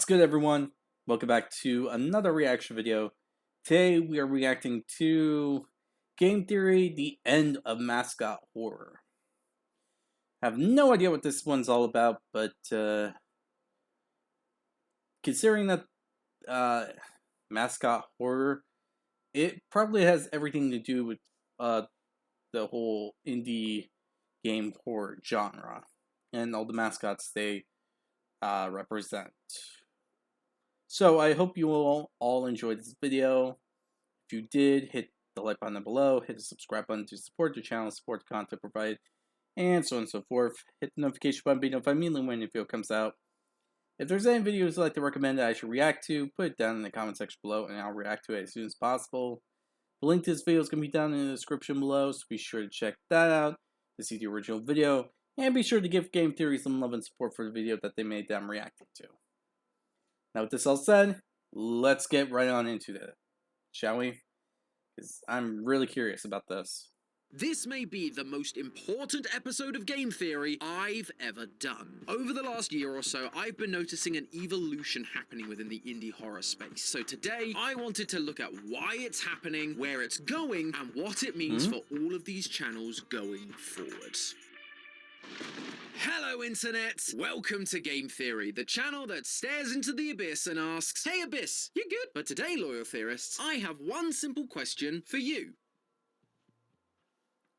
What's good, everyone? Welcome back to another reaction video. Today we are reacting to Game Theory, The End of Mascot Horror. I have no idea what this one's all about, but considering that Mascot Horror, it probably has everything to do with the whole indie game horror genre and all the mascots they represent. So I hope you all enjoyed this video. If you did, hit the like button below, hit the subscribe button to support the channel, support the content provided, and so on and so forth. Hit the notification button, be notified immediately when a video comes out. If there's any videos you'd like to recommend that I should react to, put it down in the comment section below and I'll react to it as soon as possible. The link to this video is going to be down in the description below, so be sure to check that out to see the original video. And be sure to give Game Theory some love and support for the video that they made that I'm reacting to. Now, with this all said, let's get right on into it, shall we? Because I'm really curious about this. This may be the most important episode of Game Theory I've ever done. Over the last year or so, I've been noticing an evolution happening within the indie horror space. So today, I wanted to look at why it's happening, where it's going, and what it means for all of these channels going forward. Hello Internet! Welcome to Game Theory, the channel that stares into the abyss and asks, "Hey Abyss, you good?" But today, loyal theorists, I have one simple question for you.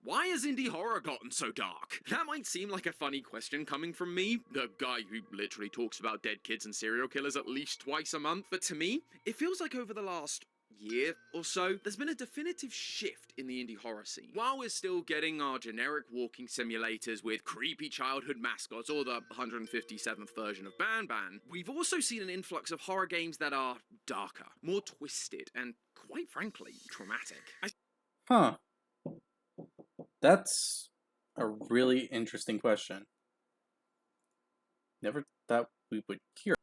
Why has indie horror gotten so dark? That might seem like a funny question coming from me, the guy who literally talks about dead kids and serial killers at least twice a month, but to me, it feels like over the last year or so, there's been a definitive shift in the indie horror scene. While we're still getting our generic walking simulators with creepy childhood mascots or the 157th version of Ban Ban, we've also seen an influx of horror games that are darker, more twisted, and quite frankly, traumatic. Huh. That's a really interesting question. Never thought we would hear.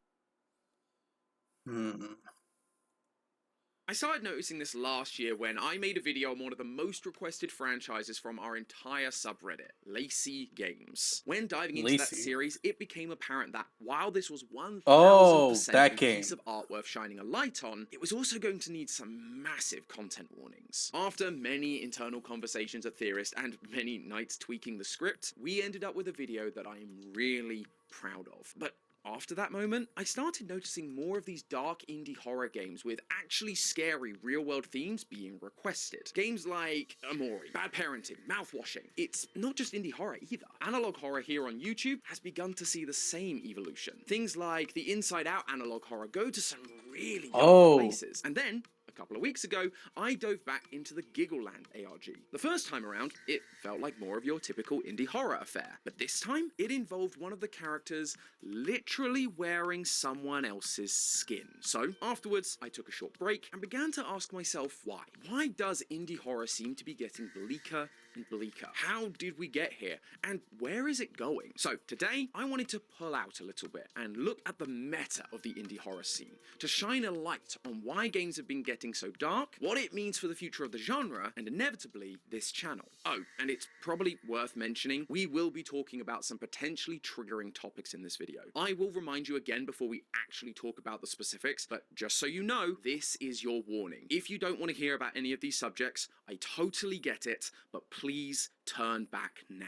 I started noticing this last year when I made a video on one of the most requested franchises from our entire subreddit, Lacey Games. When diving into that series, it became apparent that while this was 1000% a piece of art worth shining a light on, it was also going to need some massive content warnings. After many internal conversations at Theorist and many nights tweaking the script, we ended up with a video that I am really proud of. But after that moment, I started noticing more of these dark indie horror games with actually scary real-world themes being requested. Games like Amori, Bad Parenting, Mouthwashing. It's not just indie horror either. Analog horror here on YouTube has begun to see the same evolution. Things like the Inside Out analog horror go to some really dark places. And then, a couple of weeks ago, I dove back into the Giggleland ARG. The first time around, it felt like more of your typical indie horror affair, but this time, it involved one of the characters literally wearing someone else's skin. So, afterwards, I took a short break and began to ask myself why. Why does indie horror seem to be getting bleaker and bleaker? How did we get here? And where is it going? So, today, I wanted to pull out a little bit and look at the meta of the indie horror scene, to shine a light on why games have been getting so dark, what it means for the future of the genre, and inevitably, this channel. Oh, and it's probably worth mentioning, we will be talking about some potentially triggering topics in this video. I will remind you again before we actually talk about the specifics, but just so you know, this is your warning. If you don't want to hear about any of these subjects, I totally get it, but please turn back now.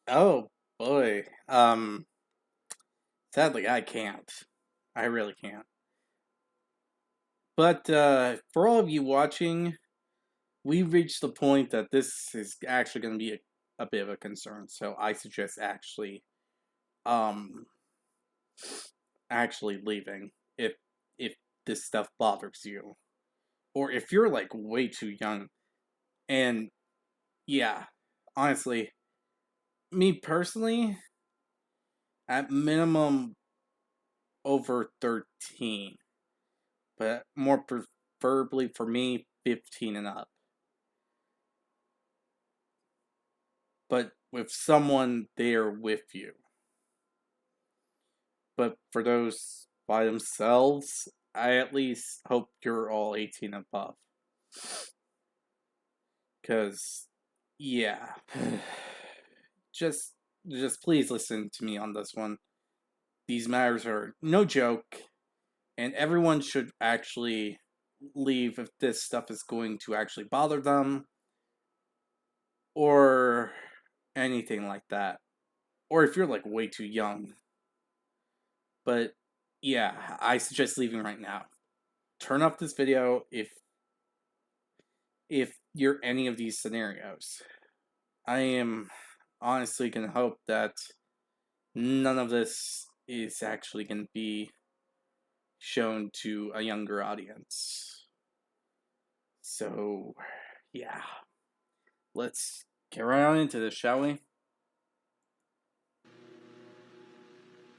Oh, boy. Sadly, I can't. I really can't. But for all of you watching, we've reached the point that this is actually going to be a bit of a concern. So I suggest actually leaving if this stuff bothers you, or if you're like way too young. And yeah, honestly, me personally, at minimum over 13, but more preferably for me 15 and up. But with someone there with you. But for those by themselves, I at least hope you're all 18 and above. Because, yeah. Just please listen to me on this one. these matters are no joke, and everyone should actually leave if this stuff is going to actually bother them or anything like that. Or if you're like way too young. But yeah, I suggest leaving right now. Turn off this video if you're any of these scenarios. I am honestly gonna hope that none of this is actually gonna be shown to a younger audience. So yeah. Let's get right on into this, shall we?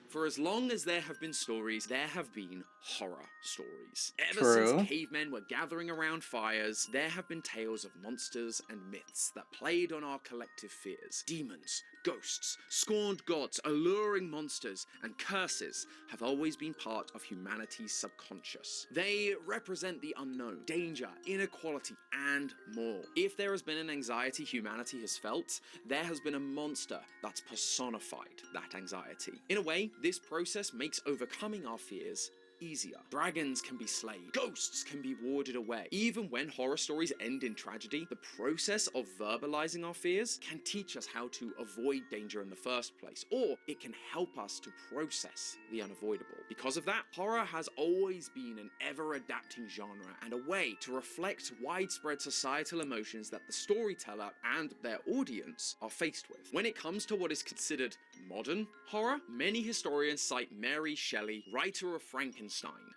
For as long as there have been stories, there have been horror stories. Ever True. since cavemen were gathering around fires, there have been tales of monsters and myths that played on our collective fears. Demons, ghosts, scorned gods, alluring monsters, and curses have always been part of humanity's subconscious. They represent the unknown, danger, inequality, and more. If there has been an anxiety humanity has felt, there has been a monster that's personified that anxiety. In a way, this process makes overcoming our fears easier. Dragons can be slain, ghosts can be warded away. Even when horror stories end in tragedy, the process of verbalizing our fears can teach us how to avoid danger in the first place, or it can help us to process the unavoidable. Because of that, horror has always been an ever-adapting genre and a way to reflect widespread societal emotions that the storyteller and their audience are faced with. When it comes to what is considered modern horror, many historians cite Mary Shelley, writer of Frankenstein,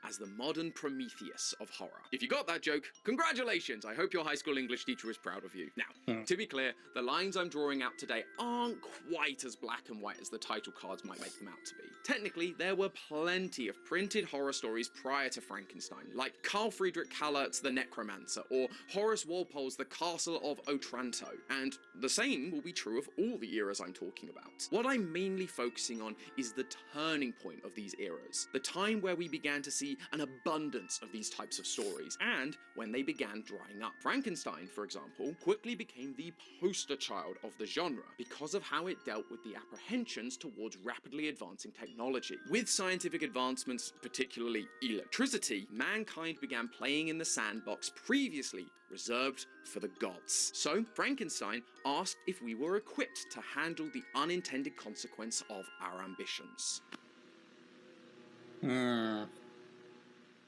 as the modern Prometheus of horror. If you got that joke, congratulations! I hope your high school English teacher is proud of you. Now, to be clear, the lines I'm drawing out today aren't quite as black and white as the title cards might make them out to be. Technically, there were plenty of printed horror stories prior to Frankenstein, like Carl Friedrich Kallert's The Necromancer, or Horace Walpole's The Castle of Otranto, and the same will be true of all the eras I'm talking about. What I'm mainly focusing on is the turning point of these eras, the time where we began to see an abundance of these types of stories, and when they began drying up. Frankenstein, for example, quickly became the poster child of the genre because of how it dealt with the apprehensions towards rapidly advancing technology. With scientific advancements, particularly electricity, mankind began playing in the sandbox previously reserved for the gods. So, Frankenstein asked if we were equipped to handle the unintended consequence of our ambitions.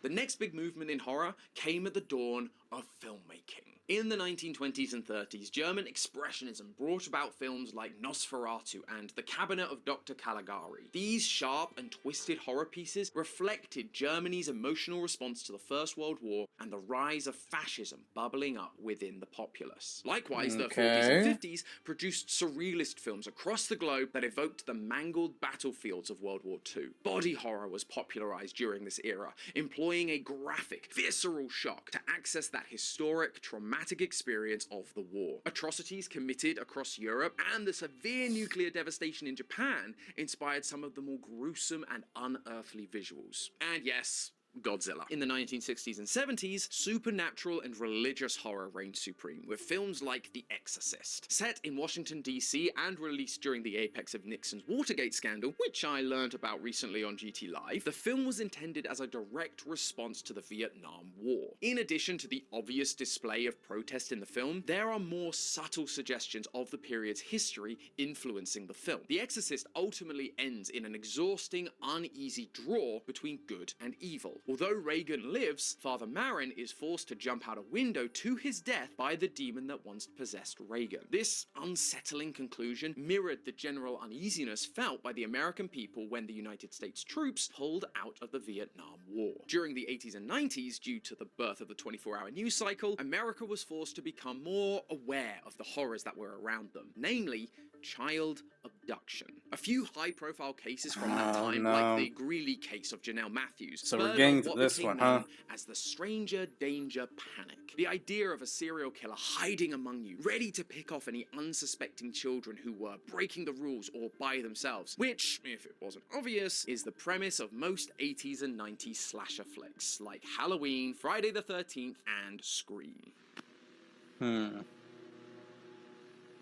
The next big movement in horror came at the dawn of filmmaking. In the 1920s and 30s, German Expressionism brought about films like Nosferatu and The Cabinet of Dr. Caligari. These sharp and twisted horror pieces reflected Germany's emotional response to the First World War and the rise of fascism bubbling up within the populace. Likewise, the 40s and 50s produced surrealist films across the globe that evoked the mangled battlefields of World War II. Body horror was popularized during this era, employing a graphic, visceral shock to access that historic, traumatic experience of the war. Atrocities committed across Europe and the severe nuclear devastation in Japan inspired some of the more gruesome and unearthly visuals. And yes, Godzilla. In the 1960s and 70s, supernatural and religious horror reigned supreme, with films like The Exorcist. Set in Washington, D.C. and released during the apex of Nixon's Watergate scandal, which I learned about recently on GT Live, the film was intended as a direct response to the Vietnam War. In addition to the obvious display of protest in the film, there are more subtle suggestions of the period's history influencing the film. The Exorcist ultimately ends in an exhausting, uneasy draw between good and evil. Although Reagan lives, Father Marin is forced to jump out a window to his death by the demon that once possessed Reagan. This unsettling conclusion mirrored the general uneasiness felt by the American people when the United States troops pulled out of the Vietnam War. During the 80s and 90s, due to the birth of the 24-hour news cycle, America was forced to become more aware of the horrors that were around them, namely child abduction. A few high-profile cases from that time, like the Greeley case of Janelle Matthews, so we're getting to this one, huh? As the stranger danger panic. The idea of a serial killer hiding among you, ready to pick off any unsuspecting children who were breaking the rules or by themselves, which, if it wasn't obvious, is the premise of most 80s and 90s slasher flicks, like Halloween, Friday the 13th, and Scream.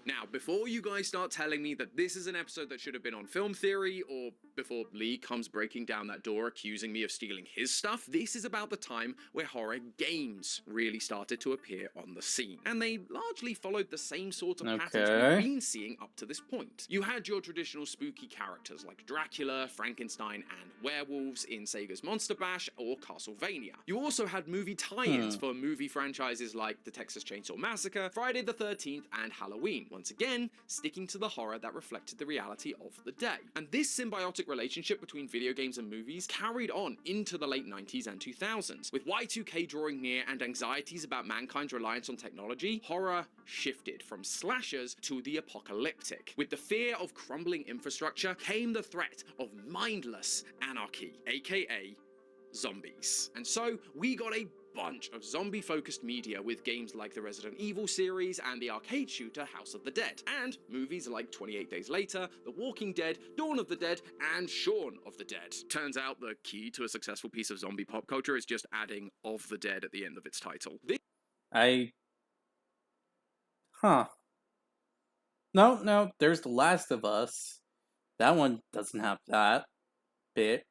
Now, before you guys start telling me that this is an episode that should have been on film theory or before Lee comes breaking down that door accusing me of stealing his stuff, this is about the time where horror games really started to appear on the scene. And they largely followed the same sort of patterns we've been seeing up to this point. You had your traditional spooky characters like Dracula, Frankenstein, and werewolves in Sega's Monster Bash or Castlevania. You also had movie tie-ins for movie franchises like the Texas Chainsaw Massacre, Friday the 13th, and Halloween, once again sticking to the horror that reflected the reality of the day. And this symbiotic relationship between video games and movies carried on into the late 90s and 2000s. With Y2K drawing near and anxieties about mankind's reliance on technology, horror shifted from slashers to the apocalyptic. With the fear of crumbling infrastructure came the threat of mindless anarchy, aka zombies. And so we got a bunch of zombie-focused media with games like the Resident Evil series and the arcade shooter House of the Dead, and movies like 28 Days Later, The Walking Dead, Dawn of the Dead, and Shaun of the Dead. Turns out the key to a successful piece of zombie pop culture is just adding "of the dead" at the end of its title. No, there's The Last of Us. That one doesn't have that bit,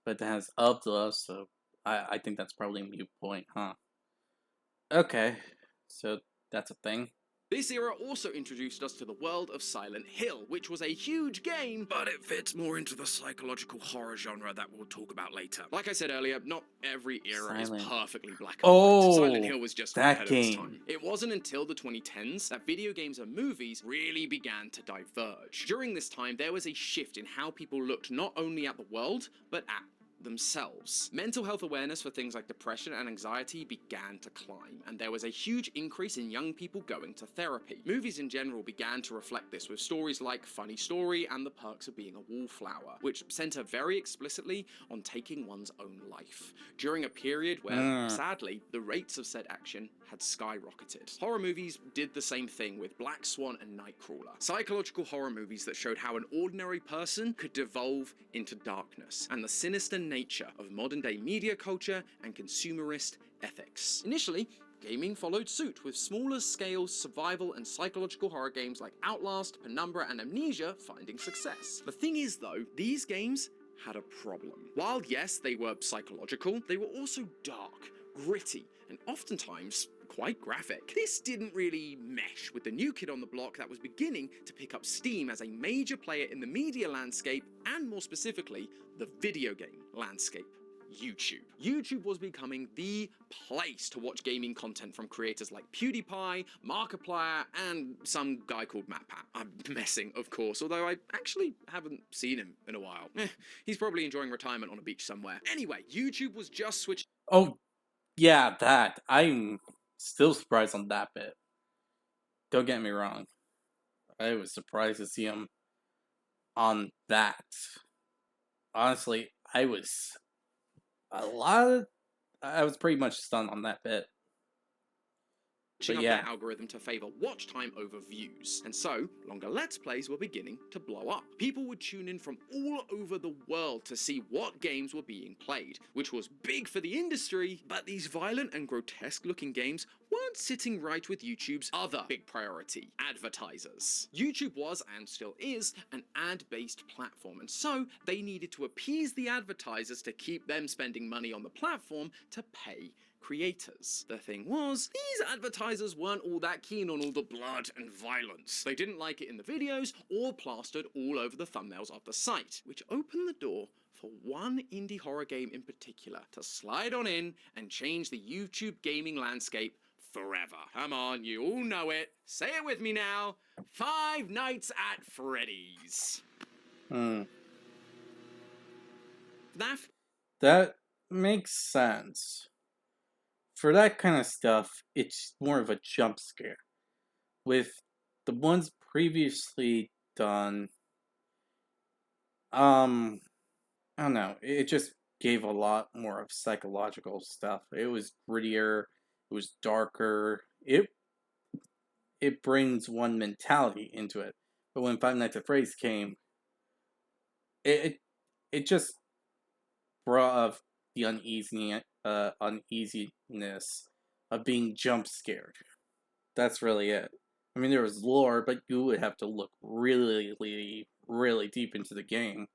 but it has Of the Us, so I think that's probably a mute point, huh? Okay, so that's a thing. This era also introduced us to the world of Silent Hill, which was a huge game, but it fits more into the psychological horror genre that we'll talk about later. Like I said earlier, not every era is perfectly black and white. Silent Hill was just ahead of its time. It wasn't until the 2010s that video games and movies really began to diverge. During this time, there was a shift in how people looked not only at the world, but at themselves. Mental health awareness for things like depression and anxiety began to climb, and there was a huge increase in young people going to therapy. Movies in general began to reflect this with stories like Funny Story and The Perks of Being a Wallflower, which center very explicitly on taking one's own life, during a period where, sadly, the rates of said action had skyrocketed. Horror movies did the same thing with Black Swan and Nightcrawler, psychological horror movies that showed how an ordinary person could devolve into darkness, and the sinister nature of modern-day media culture and consumerist ethics. Initially, gaming followed suit, with smaller-scale survival and psychological horror games like Outlast, Penumbra, and Amnesia finding success. The thing is, though, these games had a problem. While, yes, they were psychological, they were also dark, gritty, and oftentimes quite graphic. This didn't really mesh with the new kid on the block that was beginning to pick up steam as a major player in the media landscape, and more specifically, the video game landscape: YouTube. YouTube was becoming the place to watch gaming content from creators like PewDiePie, Markiplier, and some guy called MatPat. I'm messing, of course, although I actually haven't seen him in a while. He's probably enjoying retirement on a beach somewhere. Anyway, YouTube was just switching. Oh, yeah, that. I'm still surprised on that bit. Don't get me wrong. I was surprised to see him on that. Honestly, I was pretty much stunned on that bit. Up their algorithm to favor watch time over views, and so longer Let's Plays were beginning to blow up. People would tune in from all over the world to see what games were being played, which was big for the industry, but these violent and grotesque looking games weren't sitting right with YouTube's other big priority: advertisers. YouTube was, and still is, an ad-based platform, and so they needed to appease the advertisers to keep them spending money on the platform to pay creators. The thing was, these advertisers weren't all that keen on all the blood and violence. They didn't like it in the videos or plastered all over the thumbnails of the site, which opened the door for one indie horror game in particular to slide on in and change the YouTube gaming landscape forever. Come on, you all know it. Say it with me now. Five Nights at Freddy's. That makes sense. For that kind of stuff, it's more of a jump scare. With the ones previously done, I don't know, it just gave a lot more of psychological stuff. It was grittier, it was darker, it brings one mentality into it. But when Five Nights at Freddy's came, it just brought up the uneasiness of being jump scared. That's really it. I mean, there was lore, but you would have to look really, really, really deep into the game.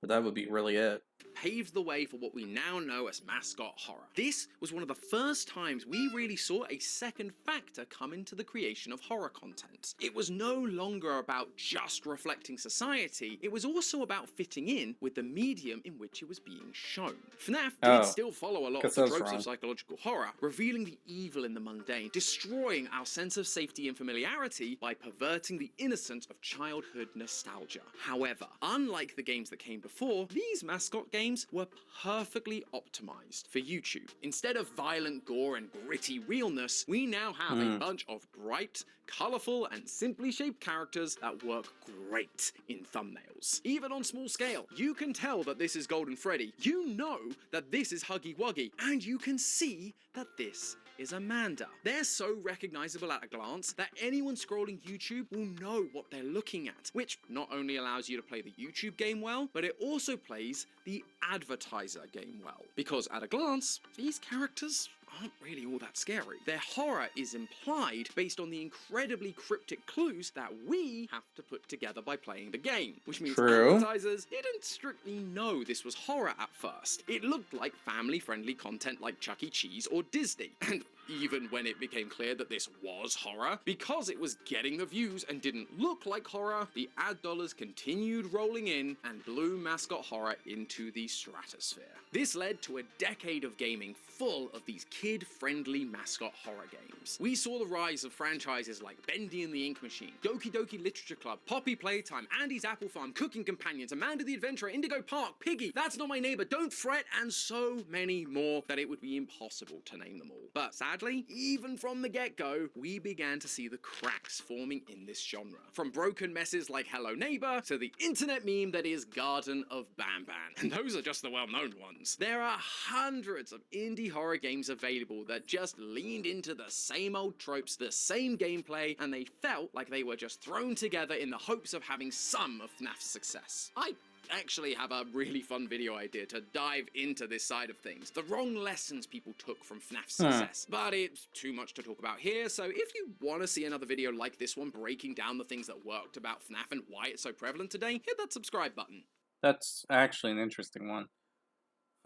But that would be really it. Paved the way for what we now know as mascot horror. This was one of the first times we really saw a second factor come into the creation of horror content. It was no longer about just reflecting society, it was also about fitting in with the medium in which it was being shown. FNAF did still follow a lot of the tropes of psychological horror, revealing the evil in the mundane, destroying our sense of safety and familiarity by perverting the innocence of childhood nostalgia. However, unlike the games that came before, these mascot games were perfectly optimized for YouTube. Instead of violent gore and gritty realness, we now have a bunch of bright, colorful, and simply shaped characters that work great in thumbnails. Even on small scale, you can tell that this is Golden Freddy, you know that this is Huggy Wuggy, and you can see that this is Amanda. They're so recognizable at a glance that anyone scrolling YouTube will know what they're looking at, which not only allows you to play the YouTube game well, but it also plays the advertiser game well. Because at a glance, these characters aren't really all that scary. Their horror is implied based on the incredibly cryptic clues that we have to put together by playing the game, which means advertisers didn't strictly know this was horror at first. It looked like family-friendly content like Chuck E. Cheese or Disney, and even when it became clear that this was horror, because it was getting the views and didn't look like horror, the ad dollars continued rolling in and blew mascot horror into the stratosphere. This led to a decade of gaming full of these kid-friendly mascot horror games. We saw the rise of franchises like Bendy and the Ink Machine, Doki Doki Literature Club, Poppy Playtime, Andy's Apple Farm, Cooking Companions, Amanda the Adventurer, Indigo Park, Piggy, That's Not My Neighbor, Don't Fret, and so many more that it would be impossible to name them all. But sadly, even from the get-go, we began to see the cracks forming in this genre. From broken messes like Hello Neighbor to the internet meme that is Garden of Banban. And those are just the well-known ones. There are hundreds of indie horror games available that just leaned into the same old tropes, the same gameplay, and they felt like they were just thrown together in the hopes of having some of FNAF's success. I actually have a really fun video idea to dive into this side of things. The wrong lessons people took from FNAF's success. But it's too much to talk about here, so if you want to see another video like this one breaking down the things that worked about FNAF and why it's so prevalent today, hit that subscribe button. That's actually an interesting one.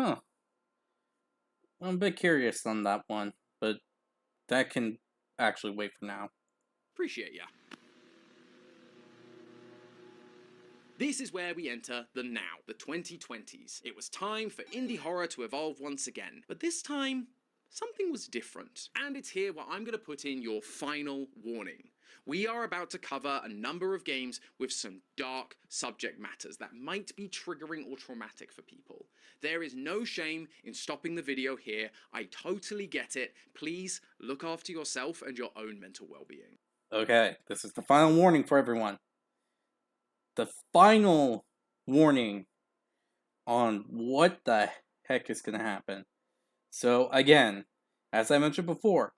Huh. I'm a bit curious on that one, but that can actually wait for now. Appreciate ya. This is where we enter the now, the 2020s. It was time for indie horror to evolve once again, but this time, something was different. And it's here where I'm going to put in your final warning. We are about to cover a number of games with some dark subject matters that might be triggering or traumatic for people. There is no shame in stopping the video here. I totally get it. Please look after yourself and your own mental well-being. Okay, this is the final warning for everyone. The final warning on what the heck is going to happen. So again, as I mentioned before,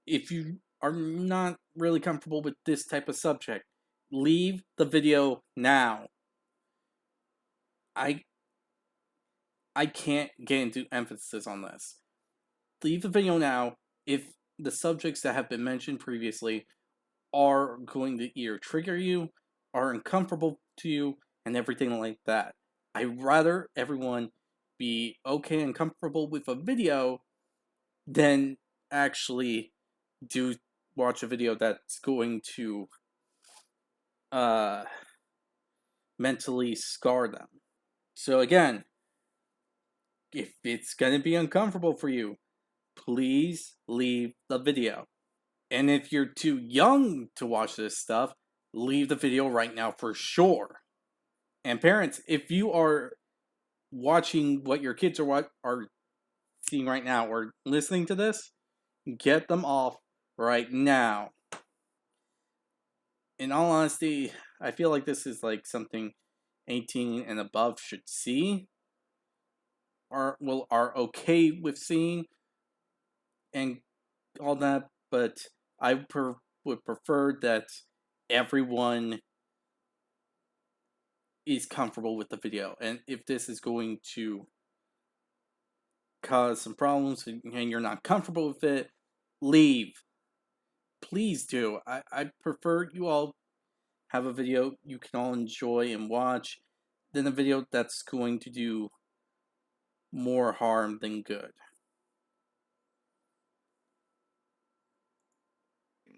if you are not really comfortable with this type of subject, leave the video now. I can't get into emphasis on this. Leave the video now if the subjects that have been mentioned previously are going to either trigger you, are uncomfortable to you, and everything like that. I'd rather everyone be okay and comfortable with a video than actually watch a video that's going to mentally scar them. So again, if it's going to be uncomfortable for you, please leave the video. And if you're too young to watch this stuff, leave the video right now for sure. And parents, if you are watching what your kids are seeing right now or listening to this, get them off right now. In all honesty, I feel like this is like something 18 and above should see, or are okay with seeing, and all that. But I would prefer that everyone is comfortable with the video. And if this is going to cause some problems and you're not comfortable with it, leave. Please do. I prefer you all have a video you can all enjoy and watch than a video that's going to do more harm than good.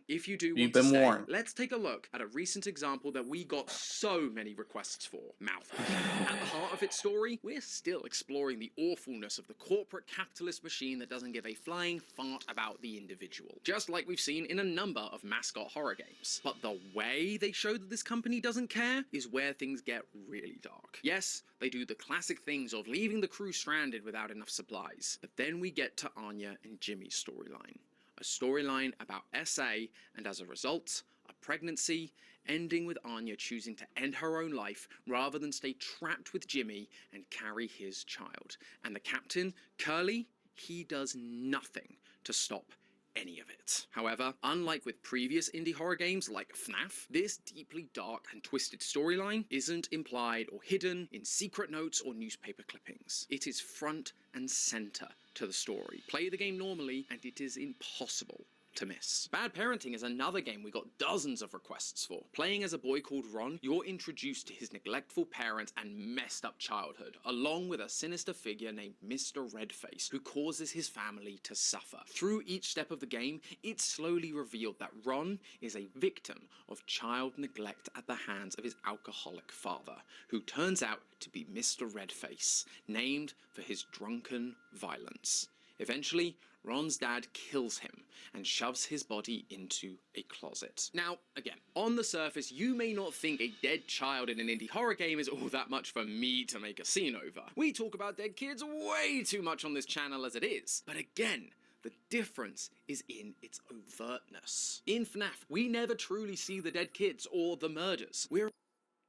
If you do You've want to been stay, warned. let's take a look at a recent example that we got so many requests for, mouthwash. At the heart of its story, we're still exploring the awfulness of the corporate capitalist machine that doesn't give a flying fart about the individual, just like we've seen in a number of mascot horror games. But the way they show that this company doesn't care is where things get really dark. Yes, they do the classic things of leaving the crew stranded without enough supplies, but then we get to Anya and Jimmy's storyline. A storyline about SA, and as a result, a pregnancy, ending with Anya choosing to end her own life rather than stay trapped with Jimmy and carry his child. And the captain, Curly, he does nothing to stop any of it. However, unlike with previous indie horror games like FNAF, this deeply dark and twisted storyline isn't implied or hidden in secret notes or newspaper clippings. It is front and center to the story. Play the game normally and it is impossible to miss. Bad Parenting is another game we got dozens of requests for. Playing as a boy called Ron, you're introduced to his neglectful parents and messed up childhood, along with a sinister figure named Mr. Redface, who causes his family to suffer. Through each step of the game, it's slowly revealed that Ron is a victim of child neglect at the hands of his alcoholic father, who turns out to be Mr. Redface, named for his drunken violence. Eventually, Ron's dad kills him and shoves his body into a closet. Now, again, on the surface, you may not think a dead child in an indie horror game is all that much for me to make a scene over. We talk about dead kids way too much on this channel as it is. But again, the difference is in its overtness. In FNAF, we never truly see the dead kids or the murders.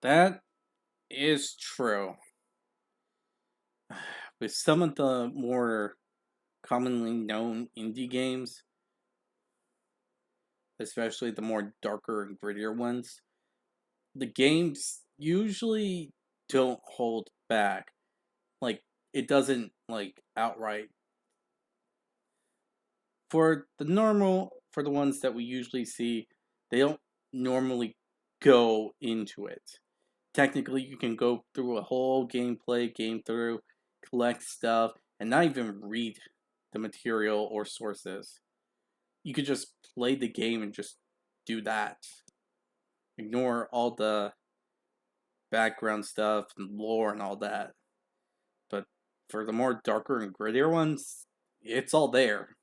That is true. With some of the more commonly known indie games, especially the more darker and grittier ones, the games usually don't hold back. Like, it doesn't, like, outright. For the ones that we usually see, they don't normally go into it. Technically, you can go through a whole game through, collect stuff, and not even read the material or sources. You could just play the game and just do that. Ignore all the background stuff and lore and all that. But for the more darker and grittier ones, it's all there.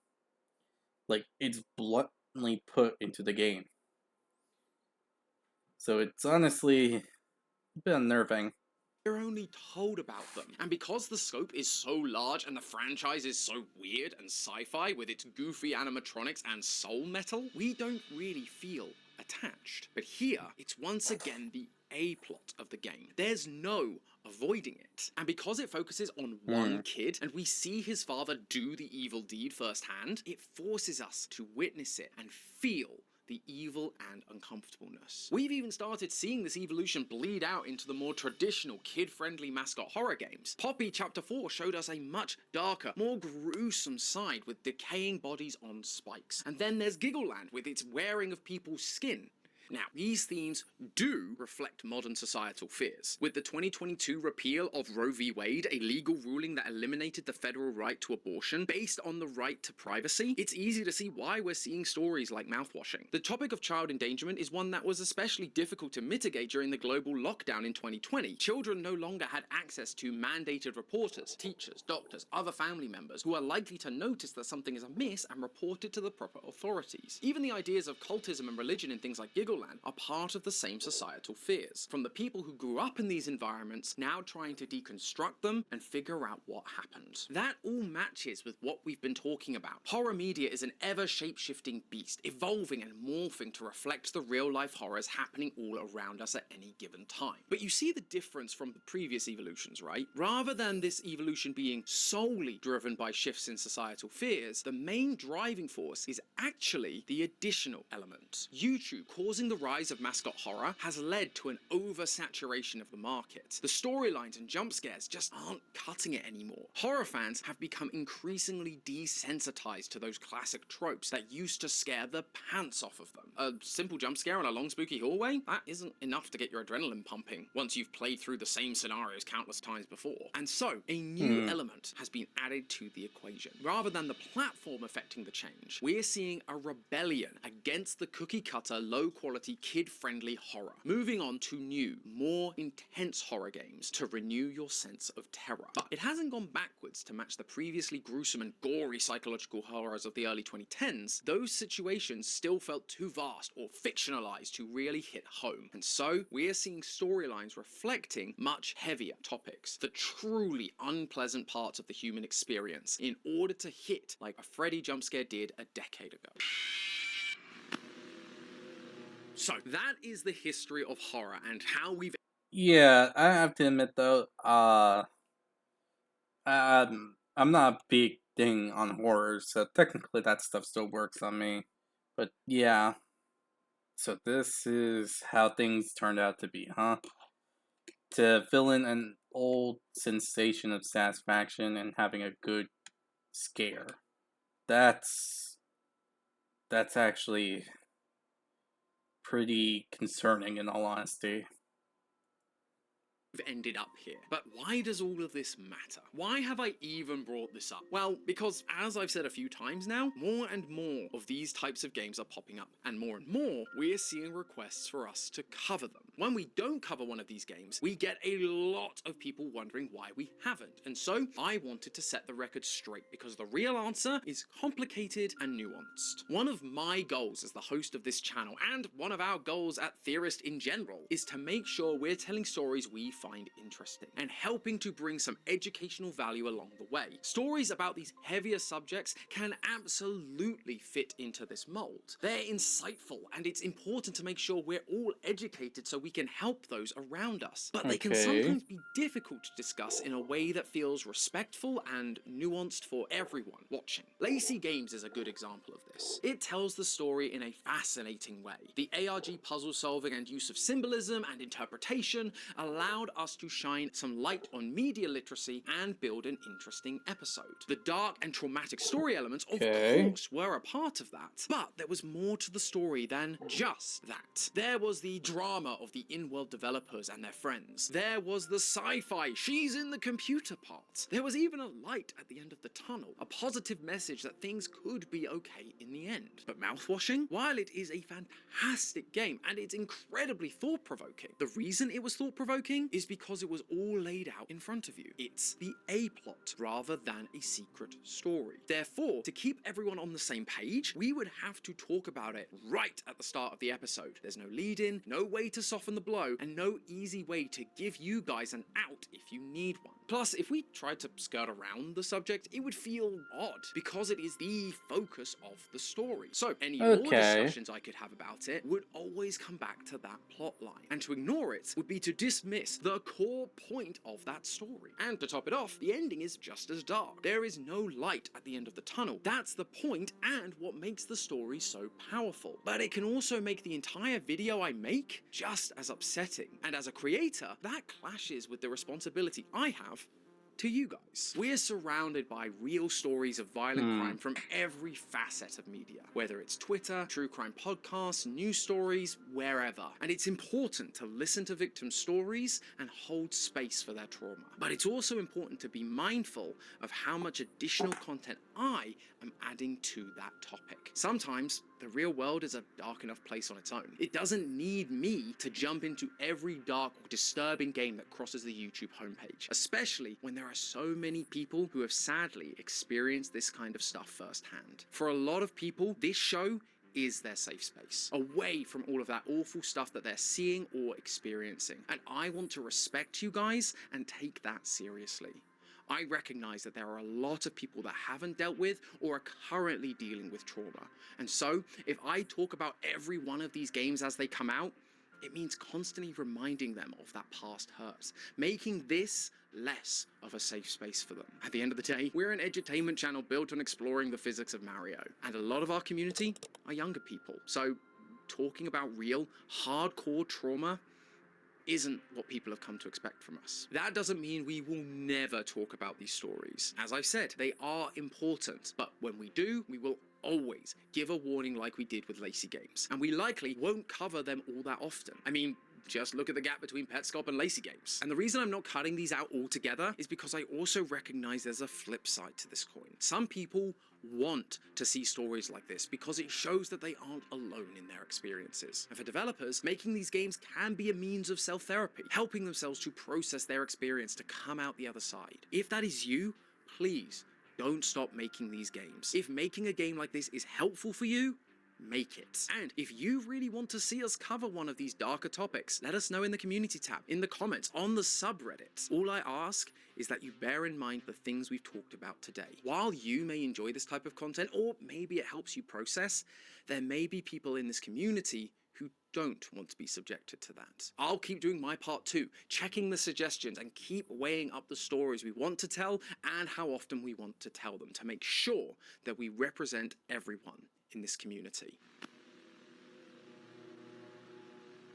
Like, it's bluntly put into the game. So it's honestly a bit unnerving. We're only told about them. And because the scope is so large and the franchise is so weird and sci-fi with its goofy animatronics and soul metal, we don't really feel attached. But here, it's once again the A-plot of the game. There's no avoiding it. And because it focuses on one kid, and we see his father do the evil deed firsthand, it forces us to witness it and feel the evil and uncomfortableness. We've even started seeing this evolution bleed out into the more traditional kid-friendly mascot horror games. Poppy Chapter 4 showed us a much darker, more gruesome side with decaying bodies on spikes. And then there's Giggleland with its wearing of people's skin. Now, these themes do reflect modern societal fears. With the 2022 repeal of Roe v. Wade, a legal ruling that eliminated the federal right to abortion based on the right to privacy, it's easy to see why we're seeing stories like mouthwashing. The topic of child endangerment is one that was especially difficult to mitigate during the global lockdown in 2020. Children no longer had access to mandated reporters, teachers, doctors, other family members who are likely to notice that something is amiss and report it to the proper authorities. Even the ideas of cultism and religion in things like Giggleland are part of the same societal fears, from the people who grew up in these environments now trying to deconstruct them and figure out what happened. That all matches with what we've been talking about. Horror media is an ever shape-shifting beast, evolving and morphing to reflect the real-life horrors happening all around us at any given time. But you see the difference from the previous evolutions, right? Rather than this evolution being solely driven by shifts in societal fears, the main driving force is actually the additional element. YouTube causing Causing the rise of mascot horror has led to an oversaturation of the market. The storylines and jump scares just aren't cutting it anymore. Horror fans have become increasingly desensitized to those classic tropes that used to scare the pants off of them. A simple jump scare in a long spooky hallway? That isn't enough to get your adrenaline pumping once you've played through the same scenarios countless times before. And so, a new element has been added to the equation. Rather than the platform affecting the change, we're seeing a rebellion against the cookie-cutter, low-quality, kid-friendly horror. Moving on to new, more intense horror games to renew your sense of terror. But it hasn't gone backwards to match the previously gruesome and gory psychological horrors of the early 2010s. Those situations still felt too vast or fictionalized to really hit home. And so, we're seeing storylines reflecting much heavier topics, the truly unpleasant parts of the human experience, in order to hit like a Freddy jump scare did a decade ago. So, that is the history of horror and how we've... Yeah, I have to admit though, I'm not a big thing on horror, so technically that stuff still works on me. But yeah, so this is how things turned out to be, huh? To fill in an old sensation of satisfaction and having a good scare. That's actually pretty concerning in all honesty. Ended up here. But why does all of this matter? Why have I even brought this up? Well, because as I've said a few times now, more and more of these types of games are popping up, and more we're seeing requests for us to cover them. When we don't cover one of these games, we get a lot of people wondering why we haven't, and so I wanted to set the record straight, because the real answer is complicated and nuanced. One of my goals as the host of this channel, and one of our goals at Theorist in general, is to make sure we're telling stories we find interesting, and helping to bring some educational value along the way. Stories about these heavier subjects can absolutely fit into this mold. They're insightful, and it's important to make sure we're all educated so we can help those around us. But they can sometimes be difficult to discuss in a way that feels respectful and nuanced for everyone watching. Lazy Games is a good example of this. It tells the story in a fascinating way. The ARG puzzle solving and use of symbolism and interpretation allowed us to shine some light on media literacy and build an interesting episode. The dark and traumatic story elements, of course, were a part of that, but there was more to the story than just that. There was the drama of the in-world developers and their friends. There was the sci-fi, she's in the computer part. There was even a light at the end of the tunnel, a positive message that things could be okay in the end. But Mouthwashing, while it is a fantastic game and it's incredibly thought-provoking, the reason it was thought-provoking is because it was all laid out in front of you. It's the A-plot rather than a secret story. Therefore, to keep everyone on the same page, we would have to talk about it right at the start of the episode. There's no lead-in, no way to soften the blow, and no easy way to give you guys an out if you need one. Plus, if we tried to skirt around the subject, it would feel odd, because it is the focus of the story. So, any more discussions I could have about it would always come back to that plot line. And to ignore it would be to dismiss the core point of that story. And to top it off, the ending is just as dark. There is no light at the end of the tunnel. That's the point and what makes the story so powerful. But it can also make the entire video I make just as upsetting. And as a creator, that clashes with the responsibility I have to you guys. We're surrounded by real stories of violent crime from every facet of media, whether it's Twitter, true crime podcasts, news stories, wherever. And it's important to listen to victims' stories and hold space for their trauma. But it's also important to be mindful of how much additional content I am adding to that topic. Sometimes the real world is a dark enough place on its own. It doesn't need me to jump into every dark or disturbing game that crosses the YouTube homepage, especially when there are so many people who have sadly experienced this kind of stuff firsthand. For a lot of people, this show is their safe space, away from all of that awful stuff that they're seeing or experiencing. And I want to respect you guys and take that seriously. I recognize that there are a lot of people that haven't dealt with or are currently dealing with trauma. And so, if I talk about every one of these games as they come out, it means constantly reminding them of that past hurt, making this less of a safe space for them. At the end of the day, we're an edutainment channel built on exploring the physics of Mario, and a lot of our community are younger people. So talking about real, hardcore trauma isn't what people have come to expect from us. That doesn't mean we will never talk about these stories. As I've said, they are important, but when we do, we will always give a warning like we did with Lacey Games, and we likely won't cover them all that often. I mean, just look at the gap between Petscop and Lacey Games. And the reason I'm not cutting these out altogether is because I also recognize there's a flip side to this coin. Some people want to see stories like this because it shows that they aren't alone in their experiences. And for developers, making these games can be a means of self-therapy, helping themselves to process their experience to come out the other side. If that is you, please don't stop making these games. If making a game like this is helpful for you, make it. And if you really want to see us cover one of these darker topics, let us know in the community tab, in the comments, on the subreddit. All I ask is that you bear in mind the things we've talked about today. While you may enjoy this type of content, or maybe it helps you process, there may be people in this community who don't want to be subjected to that. I'll keep doing my part too, checking the suggestions and keep weighing up the stories we want to tell and how often we want to tell them to make sure that we represent everyone in this community.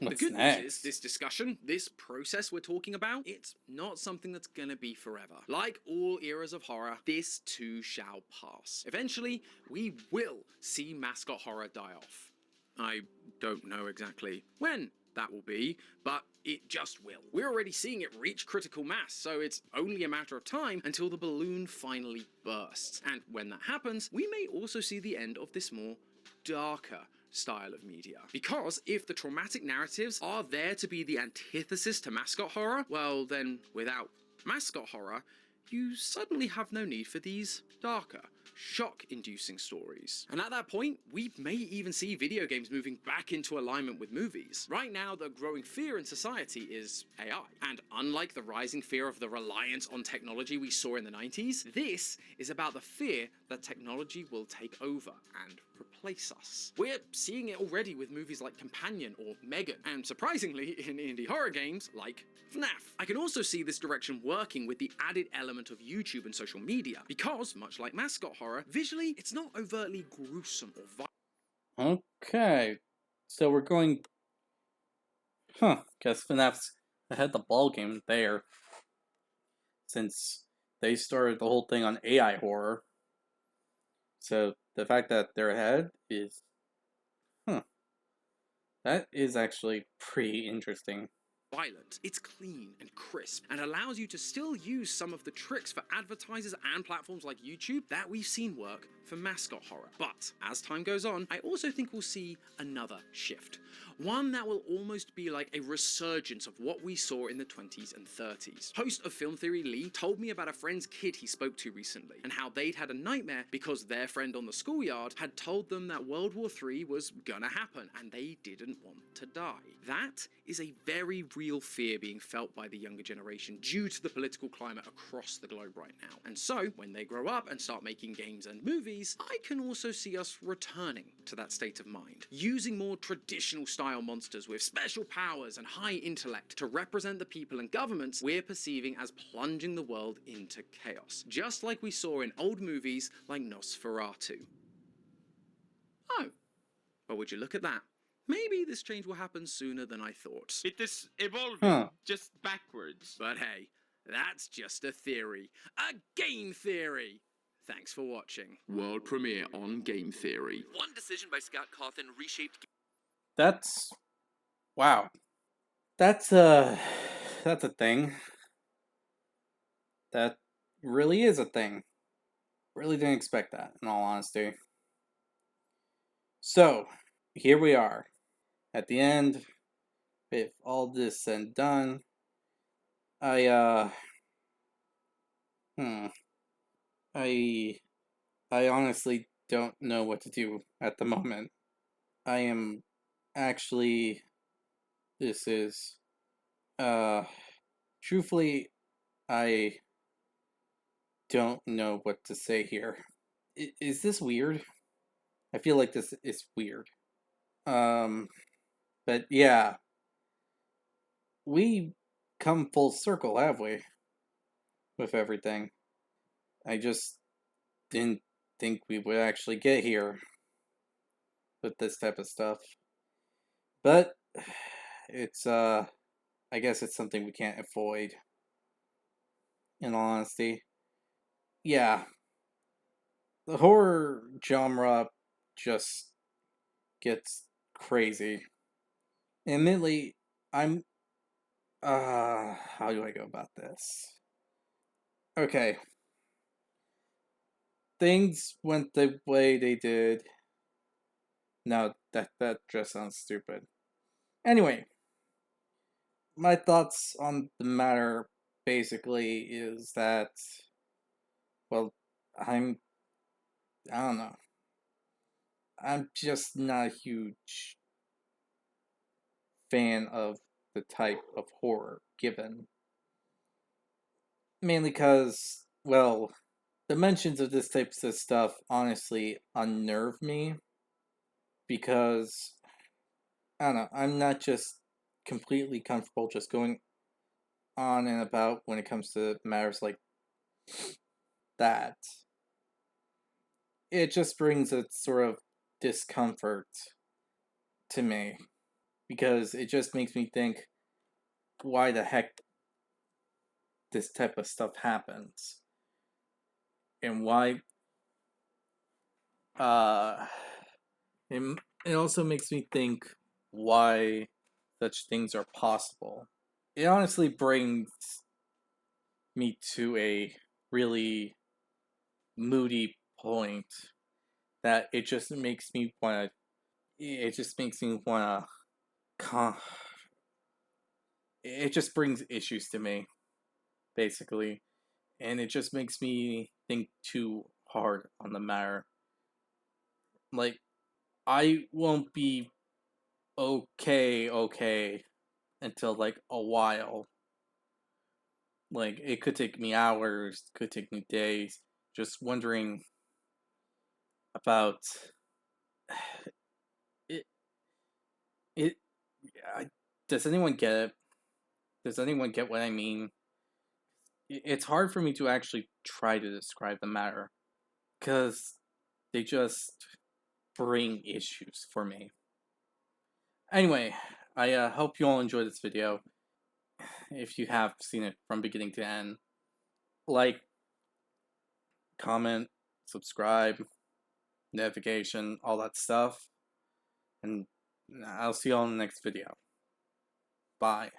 The good news is, this discussion, this process we're talking about, it's not something that's gonna be forever. Like all eras of horror, this too shall pass. Eventually, we will see mascot horror die off. I don't know exactly when that will be, but it just will. We're already seeing it reach critical mass, so it's only a matter of time until the balloon finally bursts. And when that happens, we may also see the end of this more darker style of media. Because if the traumatic narratives are there to be the antithesis to mascot horror, well then without mascot horror, you suddenly have no need for these darker, shock-inducing stories. And at that point, we may even see video games moving back into alignment with movies. Right now, the growing fear in society is AI. And unlike the rising fear of the reliance on technology we saw in the 90s, this is about the fear that technology will take over and replace us. We're seeing it already with movies like Companion or Megan, and surprisingly in indie horror games like FNAF. I can also see this direction working with the added element of YouTube and social media, because, much like mascot horror, visually it's not overtly gruesome or violent. Okay, so we're going... guess FNAF's ahead the ball game there, since they started the whole thing on AI horror. So the fact that they're ahead is... that is actually pretty interesting. Violent. It's clean and crisp and allows you to still use some of the tricks for advertisers and platforms like YouTube that we've seen work for mascot horror. But as time goes on, I also think we'll see another shift. One that will almost be like a resurgence of what we saw in the 20s and 30s. Host of Film Theory Lee told me about a friend's kid he spoke to recently and how they'd had a nightmare because their friend on the schoolyard had told them that World War III was gonna happen and they didn't want to die. That is a very real fear being felt by the younger generation due to the political climate across the globe right now. And so, when they grow up and start making games and movies, I can also see us returning to that state of mind, using more traditional style monsters with special powers and high intellect to represent the people and governments we're perceiving as plunging the world into chaos, just like we saw in old movies like Nosferatu. Oh, but would you look at that? Maybe this change will happen sooner than I thought. It is evolving, just backwards. But hey, that's just a theory. A game theory! Thanks for watching. World premiere on Game Theory. One decision by Scott Cawthon reshaped... That's... wow. That's a thing. That really is a thing. Really didn't expect that, in all honesty. So, here we are. At the end, with all this said and done, I honestly don't know what to do at the moment. I am actually, truthfully, I don't know what to say here. Is this weird? I feel like this is weird. But yeah, we come full circle, have we? With everything. I just didn't think we would actually get here with this type of stuff. But it's I guess it's something we can't avoid, in all honesty. Yeah, the horror genre just gets crazy. Admittedly, I'm how do I go about this? Okay. Things went the way they did. No, that just sounds stupid. Anyway, my thoughts on the matter basically is that, well, I don't know. I'm just not a huge fan of the type of horror given. Mainly because, well, the mentions of this type of stuff honestly unnerve me because, I don't know, I'm not just completely comfortable just going on and about when it comes to matters like that. It just brings a sort of discomfort to me because it just makes me think why the heck this type of stuff happens and why uh it, it also makes me think why such things are possible. It honestly brings me to a really moody point that it just makes me want to it just brings issues to me basically, and it just makes me think too hard on the matter. Like, I won't be okay until like a while. Like, it could take me hours, could take me days, just wondering about it. It. I, does anyone get it? Does anyone get what I mean? It's hard for me to actually try to describe the matter because they just bring issues for me. Anyway, I hope you all enjoyed this video. If you have seen it from beginning to end, like, comment, subscribe, notification, all that stuff. And I'll see you all in the next video. Bye.